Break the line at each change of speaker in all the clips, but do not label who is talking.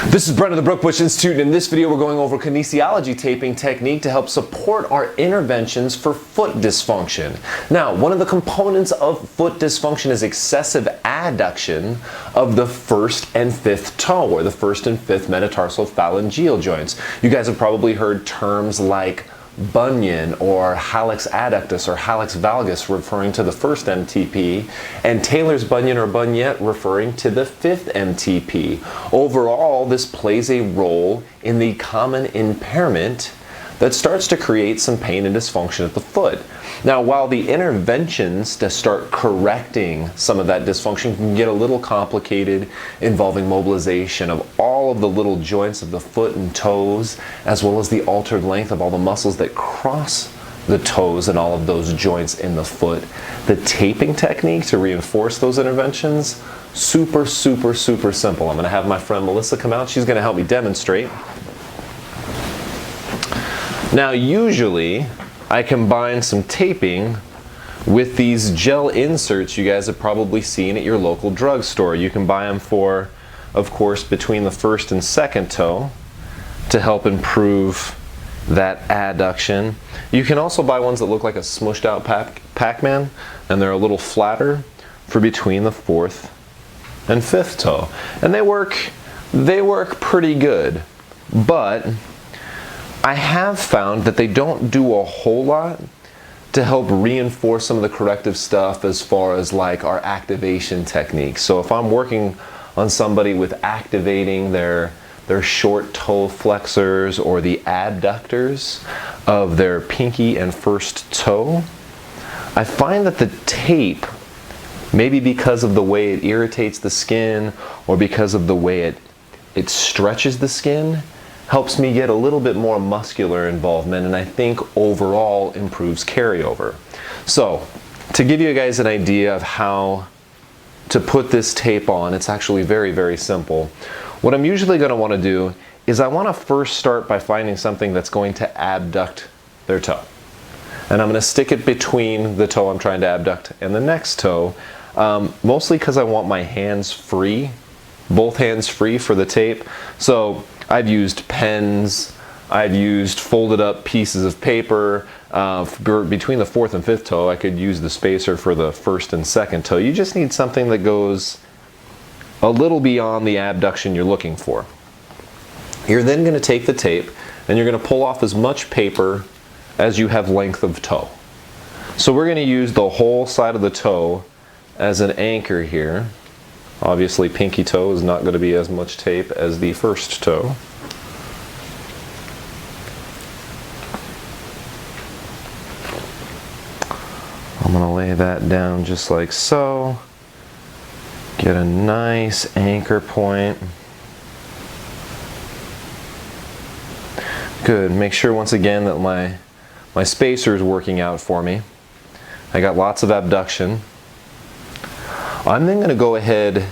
This is Brent of the Brookbush Institute, and in this video we're going over kinesiology taping technique to help support our interventions for foot dysfunction. Now, one of the components of foot dysfunction is excessive adduction of the first and fifth toe, or the first and fifth metatarsophalangeal joints. You guys have probably heard terms like bunion or hallux adductus or hallux valgus referring to the first MTP, and Taylor's bunion or buniette referring to the fifth MTP. Overall, this plays a role in the common impairment that starts to create some pain and dysfunction at the foot. Now, while the interventions to start correcting some of that dysfunction can get a little complicated, involving mobilization of all of the little joints of the foot and toes, as well as the altered length of all the muscles that cross the toes and all of those joints in the foot, the taping technique to reinforce those interventions, super simple. I'm going to have my friend Melissa come out. She's going to help me demonstrate. Now, usually I combine some taping with these gel inserts you guys have probably seen at your local drugstore. You can buy them for, of course, between the first and second toe to help improve that adduction. You can also buy ones that look like a smushed out Pac-Man, and they're a little flatter for between the fourth and fifth toe. And they work pretty good, but I have found that they don't do a whole lot to help reinforce some of the corrective stuff as far as like our activation techniques. So if I'm working on somebody with activating their short toe flexors or the adductors of their pinky and first toe, I find that the tape, maybe because of the way it irritates the skin or because of the way it stretches the skin, helps me get a little bit more muscular involvement, and I think overall improves carryover. So, to give you guys an idea of how to put this tape on, it's actually very simple. What I'm usually going to want to do is I want to first start by finding something that's going to abduct their toe. And I'm going to stick it between the toe I'm trying to abduct and the next toe, mostly because I want my hands free, both hands free for the tape. So I've used pens, I've used folded up pieces of paper. Between the fourth and fifth toe, I could use the spacer for the first and second toe. You just need something that goes a little beyond the abduction you're looking for. You're then going to take the tape and you're going to pull off as much paper as you have length of toe. So we're going to use the whole side of the toe as an anchor here. Obviously, pinky toe is not going to be as much tape as the first toe. I'm going to lay that down just like so. Get a nice anchor point. Good. Make sure once again that my spacer is working out for me. I got lots of abduction. I'm then going to go ahead,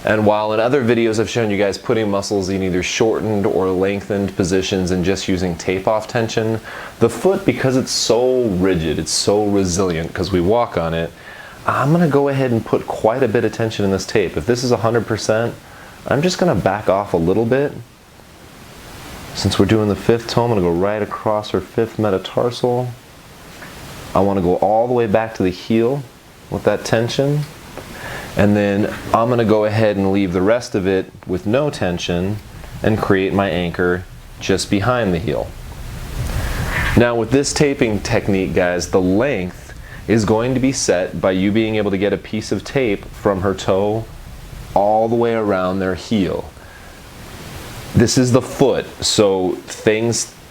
and while in other videos I've shown you guys putting muscles in either shortened or lengthened positions and just using tape off tension, the foot, because it's so rigid, it's so resilient because we walk on it, I'm going to go ahead and put quite a bit of tension in this tape. If this is 100%, I'm just going to back off a little bit. Since we're doing the fifth toe, I'm going to go right across her fifth metatarsal. I want to go all the way back to the heel with that tension. And then I'm going to go ahead and leave the rest of it with no tension and create my anchor just behind the heel. Now with this taping technique, guys, the length is going to be set by you being able to get a piece of tape from her toe all the way around their heel. This is the foot, so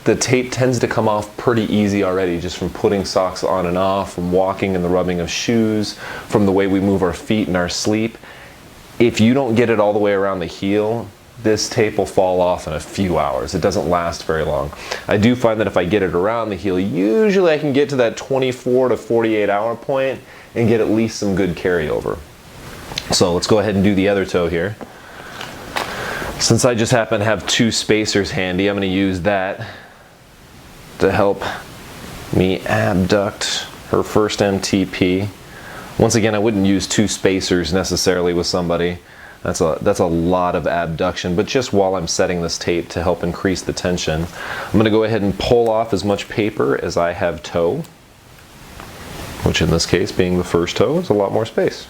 the tape tends to come off pretty easy already just from putting socks on and off, from walking and the rubbing of shoes, from the way we move our feet in our sleep. If you don't get it all the way around the heel, this tape will fall off in a few hours. It doesn't last very long. I do find that if I get it around the heel, usually I can get to that 24 to 48 hour point and get at least some good carryover. So let's go ahead and do the other toe here. Since I just happen to have two spacers handy, I'm going to use that to help me abduct her first MTP. Once again, I wouldn't use two spacers necessarily with somebody. That's a lot of abduction, but just while I'm setting this tape to help increase the tension, I'm going to go ahead and pull off as much paper as I have toe, which in this case, being the first toe, is a lot more space.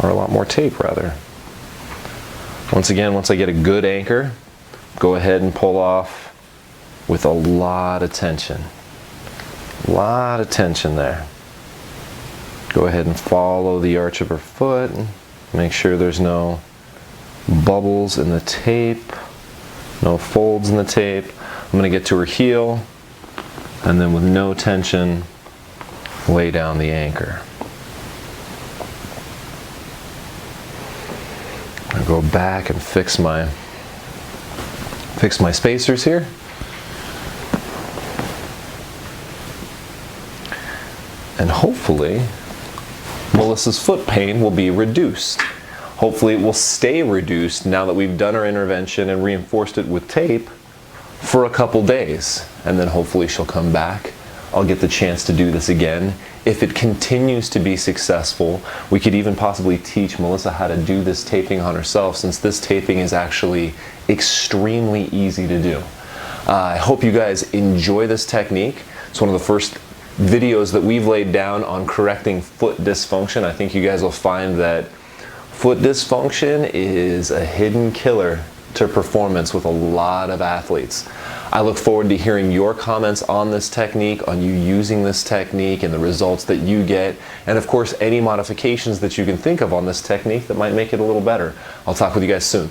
Or a lot more tape, rather. Once again, once I get a good anchor, go ahead and pull off with a lot of tension. A lot of tension there. Go ahead and follow the arch of her foot. Make sure there's no bubbles in the tape, no folds in the tape. I'm going to get to her heel, and then with no tension, lay down the anchor. I'll go back and fix my spacers here. And hopefully Melissa's foot pain will be reduced. Hopefully it will stay reduced now that we've done our intervention and reinforced it with tape for a couple days. And then hopefully she'll come back. I'll get the chance to do this again. If it continues to be successful, we could even possibly teach Melissa how to do this taping on herself, since this taping is actually extremely easy to do. I hope you guys enjoy this technique. It's one of the first videos that we've laid down on correcting foot dysfunction. I think you guys will find that foot dysfunction is a hidden killer to performance with a lot of athletes. I look forward to hearing your comments on this technique, on you using this technique and the results that you get, and of course any modifications that you can think of on this technique that might make it a little better. I'll talk with you guys soon.